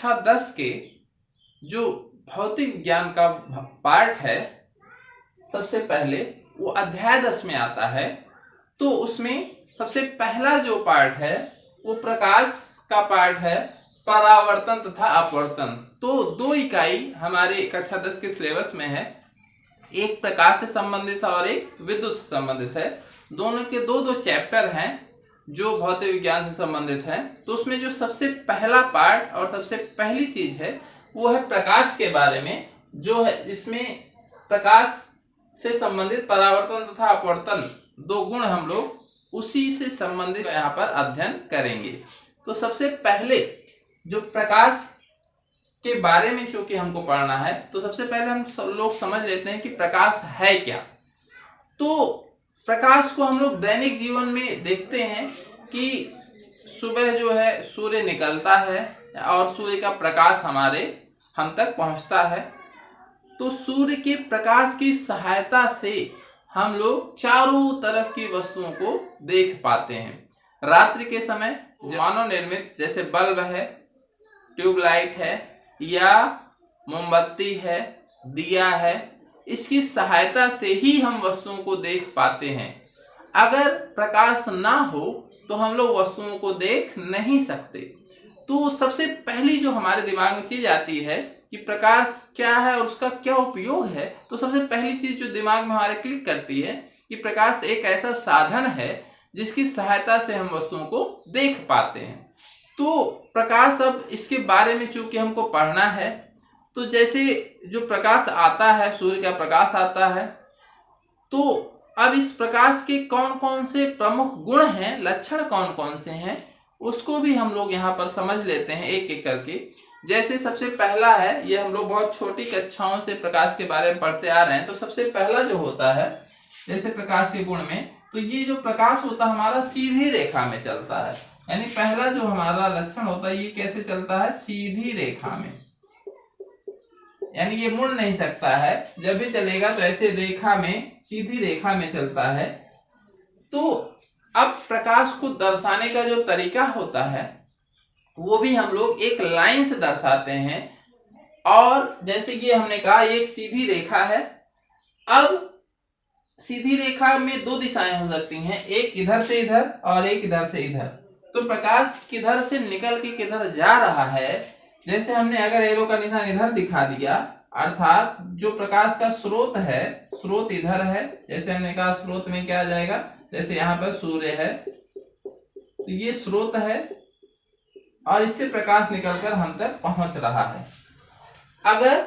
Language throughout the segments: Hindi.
कक्षा 10 के जो भौतिक विज्ञान का पार्ट है, सबसे पहले वो अध्याय 10 में आता है। तो उसमें सबसे पहला जो पार्ट है वो प्रकाश का पार्ट है, परावर्तन तथा अपवर्तन। तो 2 इकाई हमारे कक्षा 10 के सिलेबस में है, एक प्रकाश से संबंधित है और एक विद्युत से संबंधित है। दोनों के दो चैप्टर हैं जो भौतिक विज्ञान से संबंधित है। तो उसमें जो सबसे पहला पार्ट और सबसे पहली चीज है वो है प्रकाश के बारे में, जो है इसमें प्रकाश से संबंधित परावर्तन तथा अपवर्तन 2 गुण हम लोग उसी से संबंधित यहाँ पर अध्ययन करेंगे। तो सबसे पहले जो प्रकाश के बारे में चूंकि हमको पढ़ना है, तो सबसे पहले हम सब लोग समझ लेते हैं कि प्रकाश है क्या। तो प्रकाश को हम लोग दैनिक जीवन में देखते हैं कि सुबह जो है सूर्य निकलता है और सूर्य का प्रकाश हम तक पहुंचता है। तो सूर्य के प्रकाश की सहायता से हम लोग चारों तरफ की वस्तुओं को देख पाते हैं। रात्रि के समय मानव निर्मित जैसे बल्ब है, ट्यूबलाइट है या मोमबत्ती है, दिया है, इसकी सहायता से ही हम वस्तुओं को देख पाते हैं। अगर प्रकाश ना हो तो हम लोग वस्तुओं को देख नहीं सकते। तो सबसे पहली जो हमारे दिमाग में चीज आती है कि प्रकाश क्या है और उसका क्या उपयोग है, तो सबसे पहली चीज जो दिमाग में हमारे क्लिक करती है कि प्रकाश एक ऐसा साधन है जिसकी सहायता से हम वस्तुओं को देख पाते हैं। तो प्रकाश, अब इसके बारे में चूंकि हमको पढ़ना है, तो जैसे जो प्रकाश आता है, सूर्य का प्रकाश आता है, तो अब इस प्रकाश के कौन कौन से प्रमुख गुण हैं, लक्षण कौन कौन से हैं, उसको भी हम लोग यहाँ पर समझ लेते हैं एक एक करके। जैसे सबसे पहला है, ये हम लोग बहुत छोटी कक्षाओं से प्रकाश के बारे में पढ़ते आ रहे हैं। तो सबसे पहला जो होता है जैसे प्रकाश के गुण में, तो ये जो प्रकाश होता है हमारा सीधी रेखा में चलता है। यानी पहला जो हमारा लक्षण होता है ये कैसे चलता है, सीधी रेखा में, यानी ये मुड़ नहीं सकता है, जब भी चलेगा तो ऐसे रेखा में, सीधी रेखा में चलता है। तो अब प्रकाश को दर्शाने का जो तरीका होता है वो भी हम लोग एक लाइन से दर्शाते हैं। और जैसे कि हमने कहा एक सीधी रेखा है, अब सीधी रेखा में 2 दिशाएं हो सकती हैं, एक इधर से इधर और एक इधर से इधर। तो प्रकाश किधर से निकल के किधर जा रहा है, जैसे हमने अगर एरो का निशान इधर दिखा दिया, अर्थात जो प्रकाश का स्रोत है, स्रोत इधर है, जैसे हमने कहा स्रोत में क्या आ जाएगा, जैसे यहाँ पर सूर्य है तो ये स्रोत है और इससे प्रकाश निकलकर हम तक पहुंच रहा है। अगर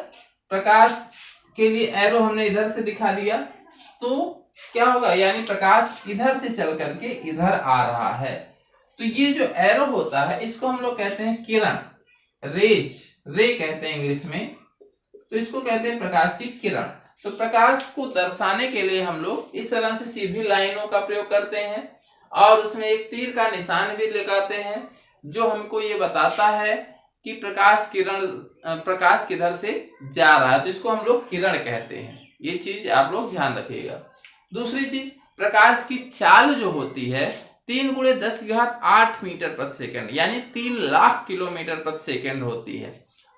प्रकाश के लिए एरो हमने इधर से दिखा दिया तो क्या होगा, यानी प्रकाश इधर से चल करके इधर आ रहा है। तो ये जो एरो होता है इसको हम लोग कहते हैं किरण, रेज, रे कहते हैं इंग्लिश में। तो इसको कहते हैं प्रकाश की किरण। तो प्रकाश को दर्शाने के लिए हम लोग इस तरह से सीधी लाइनों का प्रयोग करते हैं और उसमें एक तीर का निशान भी लगाते हैं जो हमको ये बताता है कि प्रकाश किधर से जा रहा है। तो इसको हम लोग किरण कहते हैं। ये चीज आप लोग ध्यान रखिएगा। दूसरी चीज, प्रकाश की चाल जो होती है 3 × 10⁸ मीटर प्रति सेकंड, यानी 3 लाख किलोमीटर प्रति सेकंड होती है।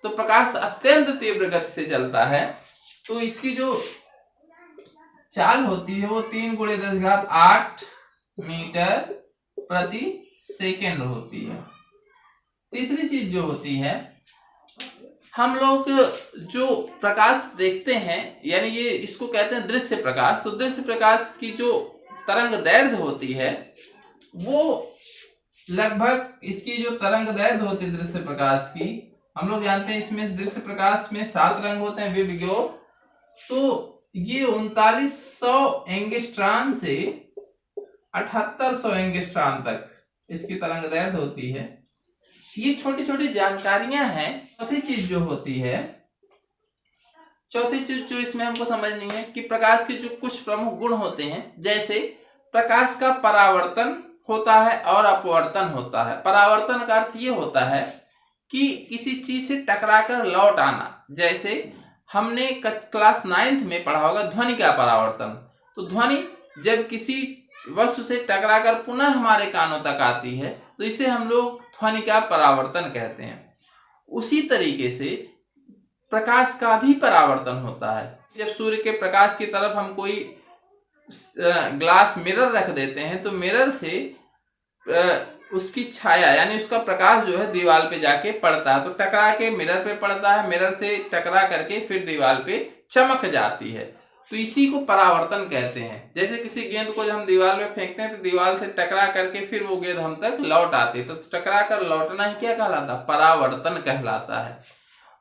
तो प्रकाश अत्यंत तीव्र गति से चलता है, तो इसकी जो चाल होती है वो 3 × 10⁸ मीटर प्रति सेकंड होती है। तीसरी चीज जो होती है, हम लोग जो प्रकाश देखते हैं, यानी ये इसको कहते हैं दृश्य प्रकाश। तो दृश्य प्रकाश की जो तरंग दैर्घ्य होती है वो लगभग, इसकी जो तरंग दैर्घ्य होती है दृश्य प्रकाश की, हम लोग जानते हैं इसमें दृश्य प्रकाश में 7 रंग होते हैं, विबग्योर। तो ये 3900 एंगस्ट्रॉम से 7800 एंगस्ट्रॉम तक इसकी तरंग दैर्घ्य होती है। ये छोटी छोटी जानकारियां हैं। चौथी चीज जो इसमें हमको समझनी है कि प्रकाश के जो कुछ प्रमुख गुण होते हैं, जैसे प्रकाश का परावर्तन होता है और अपवर्तन होता है। परावर्तन का अर्थ ये होता है कि किसी चीज से टकराकर लौट आना। जैसे हमने क्लास 9th में पढ़ा होगा ध्वनि का परावर्तन। तो ध्वनि जब किसी वस्तु से टकराकर पुनः हमारे कानों तक आती है तो इसे हम लोग ध्वनि का परावर्तन कहते हैं। उसी तरीके से प्रकाश का भी परावर्तन होता है। जब सूर्य के प्रकाश की तरफ हम कोई ग्लास मिरर रख देते हैं तो मिरर से उसकी छाया यानी उसका प्रकाश जो है दीवार पे जाके पड़ता है, तो टकरा के मिरर पे पड़ता है, मिरर से टकरा करके फिर दीवार पे चमक जाती है, तो इसी को परावर्तन कहते हैं। जैसे किसी गेंद को जब हम दीवार में फेंकते हैं तो दीवार से टकरा करके फिर वो गेंद हम तक लौट आती है, तो टकरा कर लौटना ही क्या कहलाता है? परावर्तन कहलाता है।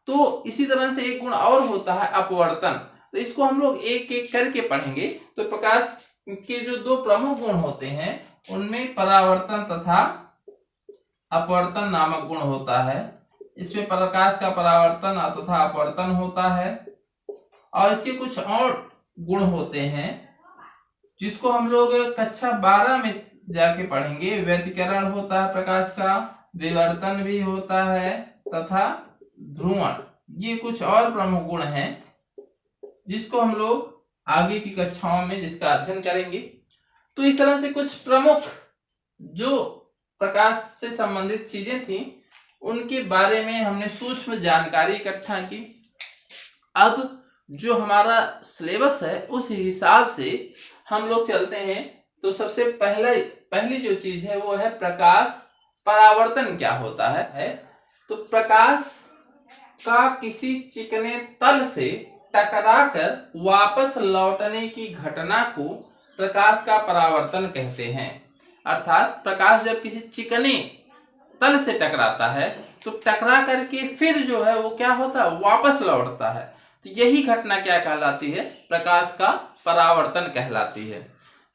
तो इसी तरह से एक गुण और होता है अपवर्तन, तो इसको हम लोग एक एक करके पढ़ेंगे। तो प्रकाश के जो दो प्रमुख गुण होते हैं उनमें परावर्तन तथा अपवर्तन नामक गुण होता है। इसमें प्रकाश का परावर्तन तथा अपवर्तन होता है, और इसके कुछ और गुण होते हैं जिसको हम लोग कक्षा 12 में जाके पढ़ेंगे। व्यतिकरण होता है प्रकाश का, विवर्तन भी होता है तथा ध्रुवण, ये कुछ और प्रमुख गुण हैं जिसको हम लोग आगे की कक्षाओं में जिसका अध्ययन करेंगे। तो इस तरह से कुछ प्रमुख जो प्रकाश से संबंधित चीजें थी उनके बारे में हमने सूक्ष्म जानकारी इकट्ठा की। अब जो हमारा सिलेबस है उस हिसाब से हम लोग चलते हैं। तो सबसे पहली जो चीज है वो है प्रकाश परावर्तन क्या होता है। तो प्रकाश का किसी चिकने तल से टकराकर वापस लौटने की घटना को प्रकाश का परावर्तन कहते हैं। अर्थात प्रकाश जब किसी चिकने तल से टकराता है तो टकरा करके फिर जो है वो क्या होता है? वापस लौटता है। तो यही घटना क्या कहलाती है? प्रकाश का परावर्तन कहलाती है।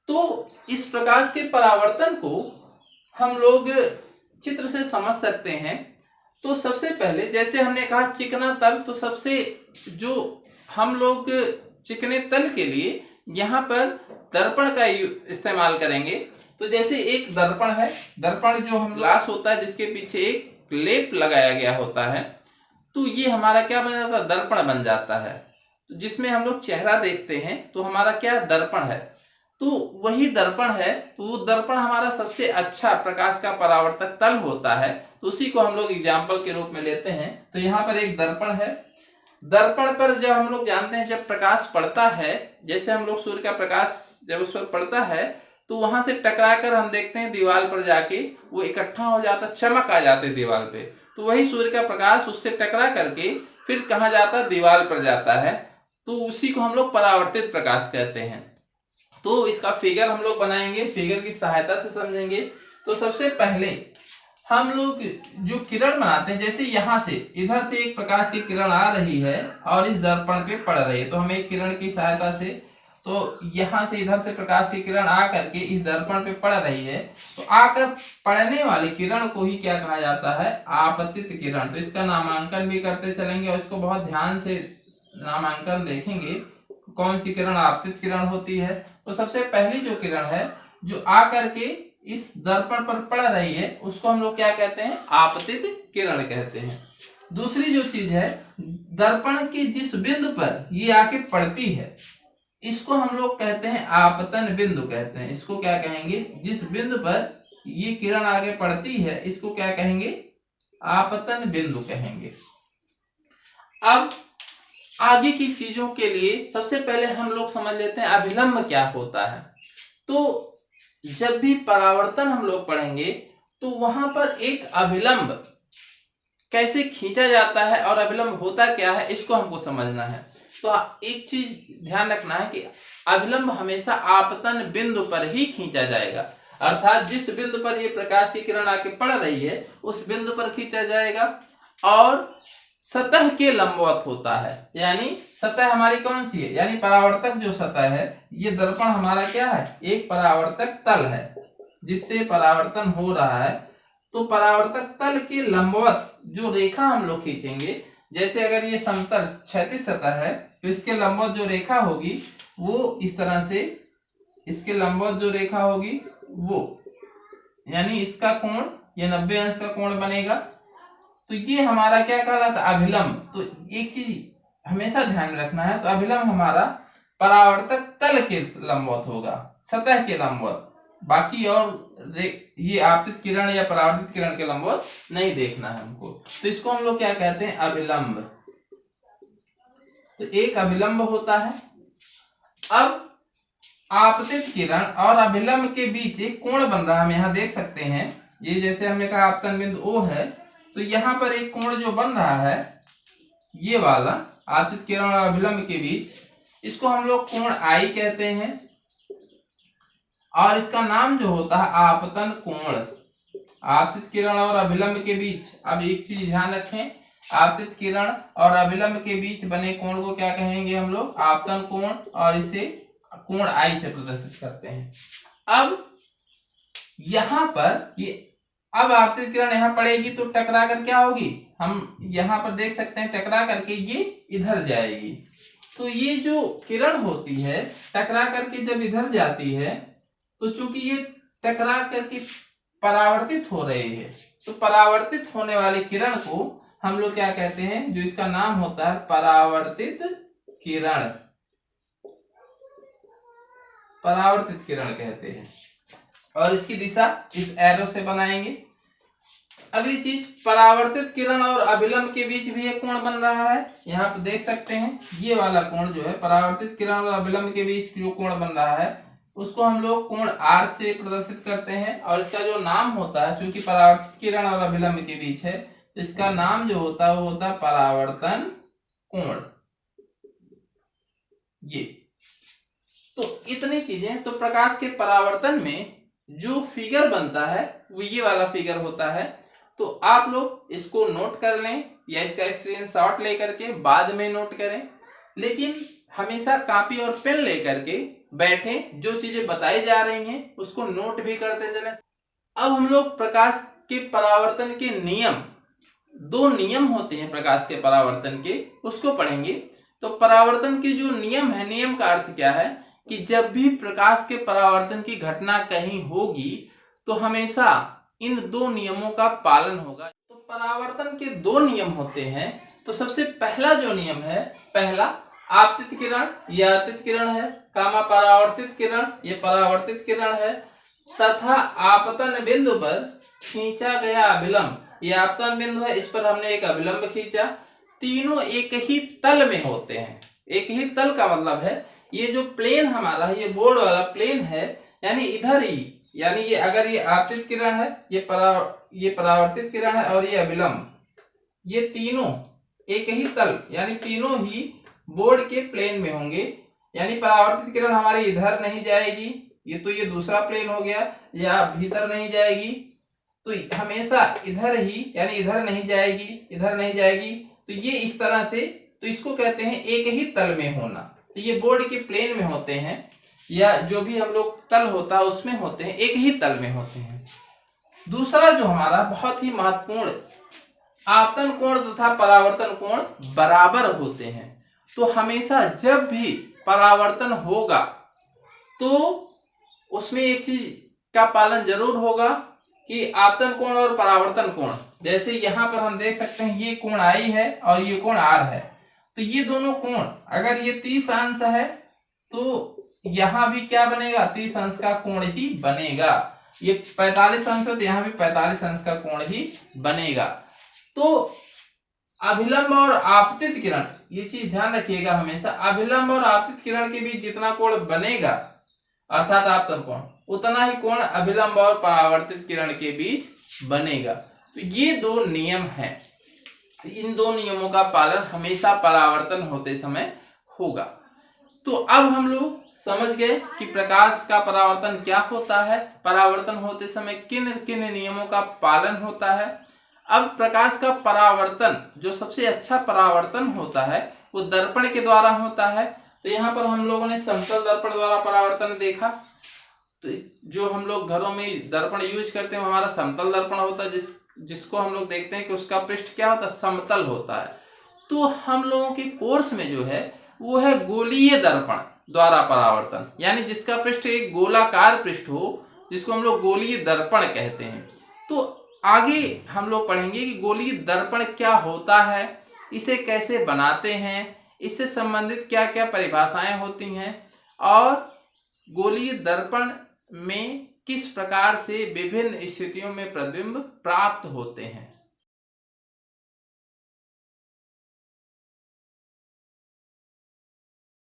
तो इस प्रकाश के परावर्तन को हम लोग चित्र से समझ सकते हैं। तो सबसे पहले जैसे हमने कहा चिकना तल, तो सबसे जो हम लोग चिकने तल के लिए यहाँ पर दर्पण का इस्तेमाल करेंगे। तो जैसे एक दर्पण है, दर्पण जो हम ग्लास होता है जिसके पीछे एक लेप लगाया गया होता है, तो ये हमारा क्या बन जाता है? दर्पण बन जाता है। तो जिसमें हम लोग चेहरा देखते हैं तो हमारा क्या दर्पण है, तो वही दर्पण है। तो वो दर्पण हमारा सबसे अच्छा प्रकाश का परावर्तक तल होता है, तो उसी को हम लोग एग्जाम्पल के रूप में लेते हैं। तो यहाँ पर एक दर्पण है, दर्पण पर जब हम लोग जानते हैं जब प्रकाश पड़ता है, जैसे हम लोग सूर्य का प्रकाश जब उस पर पड़ता है तो वहां से टकरा कर हम देखते हैं दीवार पर जाके वो इकट्ठा हो जाता, चमक आ जाते दीवार पे। तो वही सूर्य का प्रकाश उससे टकरा करके फिर कहाँ जाता? दीवार पर जाता है। तो उसी को हम लोग परावर्तित प्रकाश कहते हैं। तो इसका फिगर हम लोग बनाएंगे, फिगर की सहायता से समझेंगे। तो सबसे पहले हम लोग जो किरण बनाते हैं, जैसे यहाँ से इधर से एक प्रकाश की किरण आ रही है और इस दर्पण पे पड़ रही है, तो हम एक किरण की सहायता से, तो यहाँ से इधर से प्रकाश की किरण आ करके इस दर्पण पे पड़ रही है, तो आकर पड़ने वाली किरण को ही क्या कहा जाता है? आपतित किरण। तो इसका नामांकन भी करते चलेंगे और इसको बहुत ध्यान से नामांकन देखेंगे कौन सी किरण आपतित किरण होती है। तो सबसे पहली जो किरण है जो आ करके इस दर्पण पर पड़ रही है उसको हम लोग क्या कहते हैं? आपतित किरण कहते हैं। दूसरी जो चीज है, दर्पण के जिस बिंदु पर ये आके पड़ती है इसको हम लोग कहते हैं आपतन बिंदु कहते हैं। इसको क्या कहेंगे? जिस बिंदु पर ये किरण आगे पड़ती है इसको क्या कहेंगे? आपतन बिंदु कहेंगे। अब आगे की चीजों के लिए सबसे पहले हम लोग समझ लेते हैं अभिलंब क्या होता है। तो जब भी परावर्तन हम लोग पढ़ेंगे तो वहां पर एक अभिलंब कैसे खींचा जाता है और अभिलंब होता क्या है इसको हमको समझना है। तो एक चीज ध्यान रखना है कि अभिलंब हमेशा आपतन बिंदु पर ही खींचा जाएगा, अर्थात जिस बिंदु पर ये प्रकाश की किरण आके पड़ रही है उस बिंदु पर खींचा जाएगा और सतह के लंबवत होता है। यानी सतह हमारी कौन सी है? यानी परावर्तक जो सतह है, ये दर्पण हमारा क्या है? एक परावर्तक तल है जिससे परावर्तन हो रहा है। तो परावर्तक तल के लंबवत जो रेखा हम लोग खींचेंगे, जैसे अगर ये समतल क्षैतिज सतह है तो इसके लंबवत जो रेखा होगी वो इस तरह से, इसके लंबवत जो रेखा होगी वो, यानी इसका कोण ये 90 अंश का कोण बनेगा। तो ये हमारा क्या कहलाता है? अभिलंब। तो एक चीज हमेशा ध्यान रखना है, तो अभिलंब हमारा परावर्तक तल के लंबवत होगा, सतह के लंबवत। बाकी और ये आपतित किरण या परावर्तित किरण के लंबवत नहीं देखना है हमको। तो इसको हम लोग क्या कहते हैं, अभिलंब। तो एक अभिलंब होता है। अब आपतित किरण और अभिलंब के बीच एक कोण बन रहा है, हम यहाँ देख सकते हैं। ये जैसे हमने कहा आपतन बिंदु O है, तो यहाँ पर एक कोण जो बन रहा है ये वाला आपतित किरण और अभिलंब के बीच, इसको हम लोग कोण I कहते हैं। और इसका नाम जो होता है आपतन कोण। आपतित किरण और अभिलंब के बीच, अब एक चीज ध्यान रखें, आपतित किरण और अभिलंब के बीच बने कोण को क्या कहेंगे हम लोग, आपतन कोण, और इसे कोण I से प्रदर्शित करते हैं। अब यहां पर ये, अब आपतित किरण यहां पड़ेगी तो टकरा कर क्या होगी, हम यहां पर देख सकते हैं, टकरा करके ये इधर जाएगी। तो ये जो किरण होती है टकरा करके जब इधर जाती है, तो चूंकि ये टकरा करके परावर्तित हो रही है, तो परावर्तित होने वाली किरण को हम लोग क्या कहते हैं, जो इसका नाम होता है परावर्तित किरण, परावर्तित किरण कहते हैं। और इसकी दिशा इस एरो से बनाएंगे। अगली चीज, परावर्तित किरण और अभिलंब के बीच भी एक कोण बन रहा है, यहाँ पे देख सकते हैं। ये वाला कोण जो है, परावर्तित किरण और अभिलंब के बीच जो कोण बन रहा है, उसको हम लोग कोण R से प्रदर्शित करते हैं। और इसका जो नाम होता है, चूंकि परावर्तित किरण और अभिलंब के बीच है, तो इसका नाम जो होता है वो होता है परावर्तन कोण। ये तो इतनी चीजें। तो प्रकाश के परावर्तन में जो फिगर बनता है वो ये वाला फिगर होता है। तो आप लोग इसको नोट कर लें या इसका स्क्रीनशॉट लेकर के बाद में नोट करें, लेकिन हमेशा कॉपी और पेन लेकर के बैठे, जो चीजें बताई जा रही हैं उसको नोट भी करते चलें। अब हम लोग प्रकाश के परावर्तन के नियम, दो नियम होते हैं प्रकाश के परावर्तन के, उसको पढ़ेंगे। तो परावर्तन के जो नियम है, नियम का अर्थ क्या है कि जब भी प्रकाश के परावर्तन की घटना कहीं होगी तो हमेशा इन दो नियमों का पालन होगा। तो परावर्तन के दो नियम होते हैं। तो सबसे पहला जो नियम है, पहला आपतित किरण, यह आपतित किरण है, कामा परावर्तित किरण, ये परावर्तित किरण है, तथा आपतन बिंदु पर खींचा गया अभिलंब, ये आपतन बिंदु है, इस पर हमने एक अभिलंब खींचा। तीनों एक ही तल में होते हैं। एक ही तल का मतलब है, ये जो प्लेन हमारा है, ये गोल वाला प्लेन है, यानी इधर ही, यानी ये अगर ये आपतित किरण है, ये परावर्तित किरण है, और ये अभिलंब, ये तीनों एक ही तल, यानी तीनों ही बोर्ड के प्लेन में होंगे। यानी परावर्तित किरण हमारी इधर नहीं जाएगी, ये तो ये दूसरा प्लेन हो गया, या भीतर नहीं जाएगी, तो हमेशा इधर ही, यानी इधर नहीं जाएगी, इधर नहीं जाएगी। तो ये इस तरह से, तो इसको कहते हैं एक ही तल में होना। तो ये बोर्ड के प्लेन में होते हैं, या जो भी हम लोग तल होता है उसमें होते हैं, एक ही तल में होते हैं। दूसरा जो हमारा बहुत ही महत्वपूर्ण, आपतन कोण तथा परावर्तन कोण बराबर होते हैं। तो हमेशा जब भी परावर्तन होगा तो उसमें एक चीज का पालन जरूर होगा कि आपतन कोण और परावर्तन कोण, जैसे यहाँ पर हम देख सकते हैं ये कोण I है और ये कोण R है। तो ये दोनों कोण अगर ये 30 अंश है तो यहाँ भी क्या बनेगा, 30 अंश का कोण ही बनेगा। ये 45 अंश है तो यहाँ भी 45 अंश का कोण ही बनेगा। तो अभिलंब और आपतित किरण, ये चीज ध्यान रखिएगा हमेशा, अभिलंब और आपतित किरण के बीच जितना कोण बनेगा अर्थात आपतन कोण, उतना ही कोण अभिलंब और परावर्तित किरण के बीच बनेगा। तो ये दो नियम हैं। इन दो नियमों का पालन हमेशा परावर्तन होते समय होगा। तो अब हम लोग समझ गए कि प्रकाश का परावर्तन क्या होता है, परावर्तन होते समय किन किन नियमों का पालन होता है। अब प्रकाश का परावर्तन, जो सबसे अच्छा परावर्तन होता है वो दर्पण के द्वारा होता है। तो यहाँ पर हम लोगों ने समतल दर्पण द्वारा परावर्तन देखा। तो जो हम लोग घरों में दर्पण यूज करते हैं हमारा समतल दर्पण होता है, जिसको हम लोग देखते हैं कि उसका पृष्ठ क्या होता है, समतल होता है। तो हम लोगों के कोर्स में जो है वो है गोलीय दर्पण द्वारा परावर्तन, यानी जिसका पृष्ठ एक गोलाकार पृष्ठ हो, जिसको हम लोग गोलीय दर्पण कहते हैं। तो आगे हम लोग पढ़ेंगे कि गोलीय दर्पण क्या होता है, इसे कैसे बनाते हैं, इससे संबंधित क्या क्या परिभाषाएं होती हैं, और गोलीय दर्पण में किस प्रकार से विभिन्न स्थितियों में प्रतिबिंब प्राप्त होते हैं।